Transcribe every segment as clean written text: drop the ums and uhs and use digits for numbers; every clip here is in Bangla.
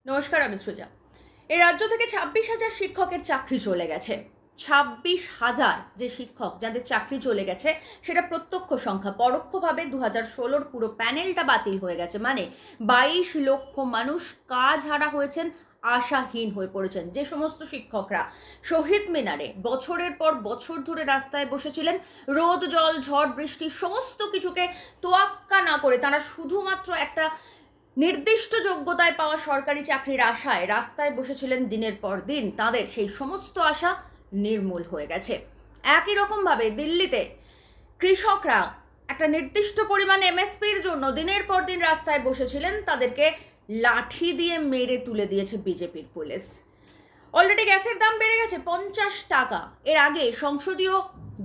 নমস্কার, আমি সৃজা। এই রাজ্য থেকে 26,000 শিক্ষকের চাকরি চলে গেছে। 26,000 যে শিক্ষক যাদের চাকরি চলে গেছে সেটা প্রত্যক্ষ সংখ্যা। পরোক্ষভাবে 2016 পুরো প্যানেলটা বাতিল হয়ে গেছে। মানে 22 লক্ষ মানুষ কাজ হারা হয়েছেন, আশাহীন হয়ে পড়েছেন। যে সমস্ত শিক্ষকরা শহীদ মিনারে বছরের পর বছর ধরে রাস্তায় বসেছিলেন, রোদ জল ঝড় বৃষ্টি সমস্ত কিছুকে তোয়াক্কা না করে তারা শুধুমাত্র একটা নির্দিষ্ট যোগ্যতায় পাওয়া সরকারি চাকরির আশায় রাস্তায় বসেছিলেন দিনের পর দিন, তাদের সেই সমস্ত আশা নির্মূল হয়ে গেছে। একই রকমভাবে দিল্লিতে কৃষকরা একটা নির্দিষ্ট পরিমাণ এমএসপির জন্য দিনের পর দিন রাস্তায় বসেছিলেন, তাদেরকে লাঠি দিয়ে মেরে তুলে দিয়েছে বিজেপির পুলিশ। অলরেডি গ্যাসের দাম বেড়ে গেছে 50 টাকা। এর আগে সংসদীয়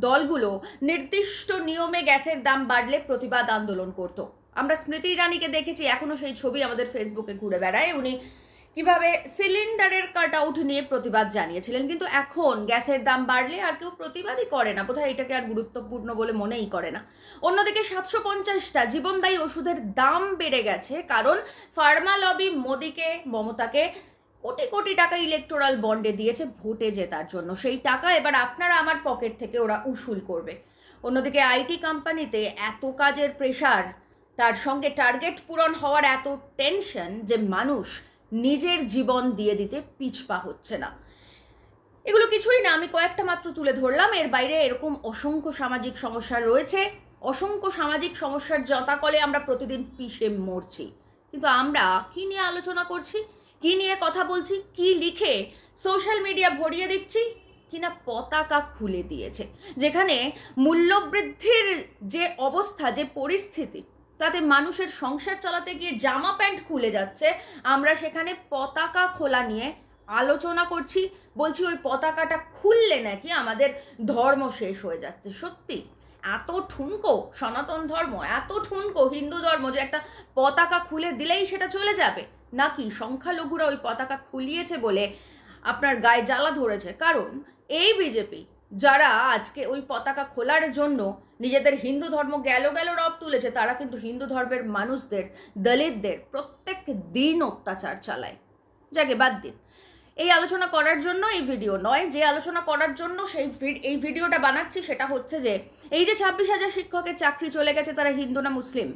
দলগুলো নির্দিষ্ট নিয়মে গ্যাসের দাম বাড়লে প্রতিবাদ আন্দোলন করত। আমরা স্মৃতি ইরানিকে দেখেছি, এখনো সেই ছবি আমাদের ফেসবুকে ঘুরে বেড়ায়, উনি কিভাবে সিলিন্ডারের কাট আউট নিয়ে প্রতিবাদ জানিয়েছিলেন। কিন্তু এখন গ্যাসের দাম বাড়লে আর কেউ প্রতিবাদই করে না, বোধহয় এটাকে আর গুরুত্বপূর্ণ বলে মনেই করে না। অন্যদিকে 750টা জীবনদায়ী ওষুধের দাম বেড়ে গেছে, কারণ ফার্মা লবি মোদিকে, মমতাকে কোটি কোটি টাকা ইলেকটোরাল বন্ডে দিয়েছে ভোটে জেতার জন্য। সেই টাকা এবার আপনারা আমার পকেট থেকে ওরা উসুল করবে। অন্যদিকে আইটি কোম্পানিতে এত কাজের প্রেশার, তার সঙ্গে টার্গেট পূরণ হওয়ার এত টেনশন যে মানুষ নিজের জীবন দিয়ে দিতে পিছপা হচ্ছে না। এগুলো কিছুই না, আমি কয়েকটা মাত্র তুলে ধরলাম। এর বাইরে এরকম অসংখ্য সামাজিক সমস্যা রয়েছে। অসংখ্য সামাজিক সমস্যার জতাকলে আমরা প্রতিদিন পিষে মরছি, কিন্তু আমরা কি নিয়ে আলোচনা করছি, কি নিয়ে কথা বলছি, কি লিখে সোশ্যাল মিডিয়া ভরিয়ে দিচ্ছি? কিনা পতাকা খুলে দিয়েছে, যেখানে মূল্যবৃদ্ধির যে অবস্থা, যে পরিস্থিতি, তাতে মানুষের সংসার চালাতে গিয়ে জামা প্যান্ট খুলে যাচ্ছে, আমরা সেখানে পতাকা খোলা নিয়ে আলোচনা করছি। বলছি ওই পতাকাটা খুললে নাকি আমাদের ধর্ম শেষ হয়ে যাচ্ছে। সত্যি এত ঠুনকো সনাতন ধর্ম, এত ঠুনকো হিন্দু ধর্ম যে একটা পতাকা খুলে দিলেই সেটা চলে যাবে? নাকি সংখ্যালঘুরা ওই পতাকা খুলিয়েছে বলে আপনার গায়ে জ্বালা ধরেছে? কারণ এই বিজেপি যারা আজকে ওই পতাকা খোলার জন্য নিজেদের হিন্দু ধর্ম গেল রব তুলেছে, তারা কিন্তু হিন্দু ধর্মের মানুষদের, দলিতদের প্রত্যেক দিন অত্যাচার চালায়। যাকে বাদ দিন, এই আলোচনা করার জন্য এই ভিডিও নয়। যে আলোচনা করার জন্য এই ভিডিওটা বানাচ্ছি সেটা হচ্ছে যে এই যে 26,000 শিক্ষকের চাকরি চলে গেছে, তারা হিন্দু না মুসলিম?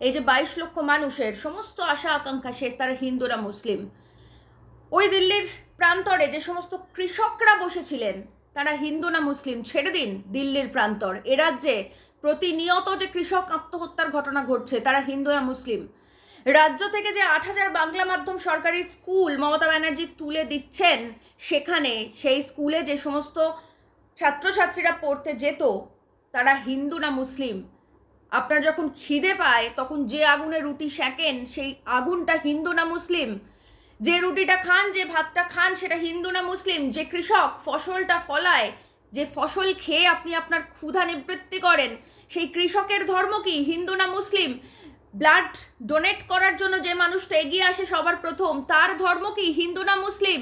এই যে 22 লক্ষ মানুষের সমস্ত আশা আকাঙ্ক্ষা শেষ, তারা হিন্দু না মুসলিম? ওই দিল্লির প্রান্তরে যে সমস্ত কৃষকরা বসেছিলেন, তারা হিন্দু না মুসলিম? ছেড়ে দিন দিল্লির প্রান্তর, এ রাজ্যে প্রতিনিয়ত যে কৃষক আত্মহত্যার ঘটনা ঘটছে, তারা হিন্দু না মুসলিম? রাজ্য থেকে যে 8,000 বাংলা মাধ্যম সরকারি স্কুল মমতা ব্যানার্জি তুলে দিচ্ছেন, সেখানে সেই স্কুলে যে সমস্ত ছাত্রছাত্রীরা পড়তে যেত, তারা হিন্দু না মুসলিম? আপনার যখন খিদে পায় তখন যে আগুনে রুটি সেঁকেন, সেই আগুনটা হিন্দু না মুসলিম? যে রুটিটা খান, যে ভাতটা খান, সেটা হিন্দু না মুসলিম? যে কৃষক ফসলটা ফলায়, যে ফসল খেয়ে আপনি আপনার ক্ষুধা নিবৃত্তি করেন, সেই কৃষকের ধর্ম কি, হিন্দু না মুসলিম? ব্লাড ডোনেট করার জন্য যে মানুষটা এগিয়ে আসে সবার প্রথম, তার ধর্ম কি, হিন্দু না মুসলিম?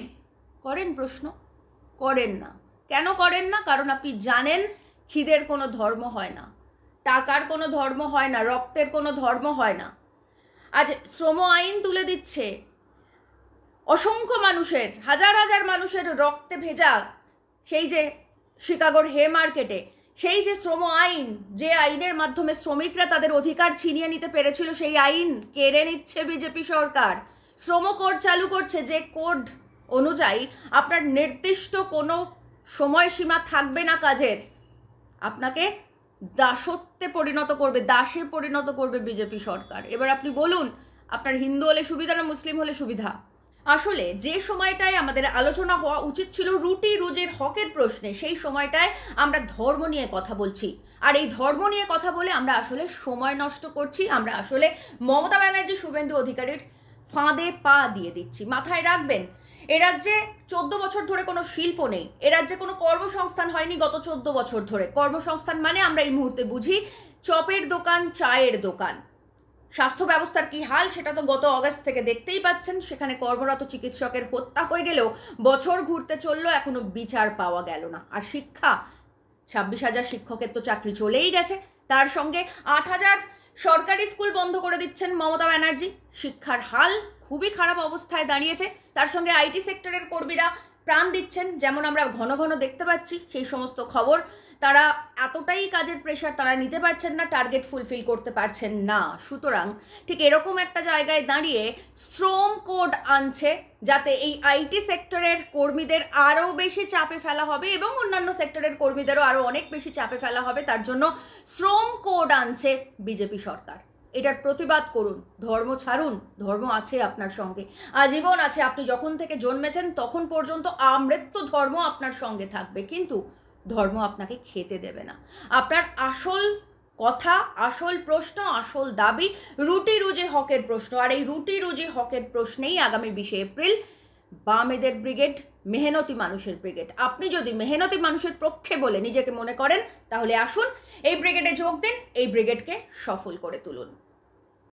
করেন প্রশ্ন? করেন না। কেন করেন না? কারণ আপনি জানেন খিদের কোনো ধর্ম হয় না, টাকার কোনো ধর্ম হয় না, রক্তের কোনো ধর্ম হয় না। আজ শ্রম আইন তুলে দিচ্ছে, অসংখ্য মানুষের, হাজার হাজার মানুষের রক্তে ভেজা সেই যে শিকাগোর হে মার্কেটে সেই যে শ্রম আইন, যে আইনের মাধ্যমে শ্রমিকরা তাদের অধিকার ছিনিয়ে নিতে পেরেছিল, সেই আইন কেড়ে নিচ্ছে বিজেপি সরকার। শ্রম কোড চালু করছে, যে কোড অনুযায়ী আপনার নির্দিষ্ট কোনো সময়সীমা থাকবে না কাজের, আপনাকে দাসত্বে পরিণত করবে, দাসে পরিণত করবে বিজেপি সরকার। এবার আপনি বলুন, আপনার হিন্দু হলে সুবিধা না মুসলিম হলে সুবিধা? আসলে যে সময়টায় আমাদের আলোচনা হওয়া উচিত ছিল রুটি রুজির হকের প্রশ্নে, সেই সময়টায় আমরা ধর্ম নিয়ে কথা বলছি। আর এই ধর্ম নিয়ে কথা বলে আমরা আসলে সময় নষ্ট করছি, আমরা আসলে মমতা ব্যানার্জি, শুভেন্দু অধিকারীর ফাঁদে পা দিয়ে দিচ্ছি। মাথায় রাখবেন, এ রাজ্যে 14 বছর ধরে কোনো শিল্প নেই, এ রাজ্যে কোনো কর্মসংস্থান হয়নি গত 14 বছর ধরে। কর্মসংস্থান মানে আমরা এই মুহূর্তে বুঝি চপের দোকান, চায়ের দোকান। স্বাস্থ্য ব্যবস্থার কি হাল সেটা তো গত অগাস্ট থেকে দেখতেই পাচ্ছেন। সেখানে কর্মরত চিকিৎসকের হত্যা হয়ে গেলেও বছর ঘুরতে চললো, এখনো বিচার পাওয়া গেল না। আর শিক্ষা, 26,000 শিক্ষকের তো চাকরি চলেই গেছে, তার সঙ্গে 8,000 সরকারি স্কুল বন্ধ করে দিচ্ছেন মমতা ব্যানার্জি। শিক্ষার হাল খুবই খারাপ অবস্থায় দাঁড়িয়েছে। তার সঙ্গে আইটি সেক্টরের কর্মীরা প্রাণ দিচ্ছেন, যেমন আমরা ঘন ঘন দেখতে পাচ্ছি সেই সমস্ত খবর। তারা এতটাই কাজের প্রেশার তারা নিতে পারছেন না, টার্গেট ফুলফিল করতে পারছেন না। সুতরাং ঠিক এরকম একটা জায়গায় দাঁড়িয়ে শ্রম কোড আনছে, যাতে এই আইটি সেক্টরের কর্মীদের আরও বেশি চাপে ফেলা হবে এবং অন্যান্য সেক্টরের কর্মীদেরও আরও অনেক বেশি চাপে ফেলা হবে। তার জন্য শ্রম কোড আনছে বিজেপি সরকার। এটার প্রতিবাদ করুন, ধর্ম ছাড়ুন, ধর্ম আছে আপনার সঙ্গে, আজীবন আছে। আপনি যখন থেকে জন্মেছেন তখন পর্যন্ত আমৃত্যু ধর্ম আপনার সঙ্গে থাকবে, কিন্তু ধর্ম আপনাকে খেতে দেবে না। আপনার আসল কথা, আসল প্রশ্ন, আসল দাবি রুটি রুজি হকের প্রশ্ন। আর এই রুটি রুজি হকের প্রশ্নেই আগামী 20 এপ্রিল বামেদের ব্রিগেড, মেহনতি মানুষের ব্রিগেড। আপনি যদি মেহনতি মানুষের পক্ষে বলে নিজেকে মনে করেন, তাহলে আসুন এই ব্রিগেডে যোগ দিন, এই ব্রিগেডকে সফল করে তুলুন।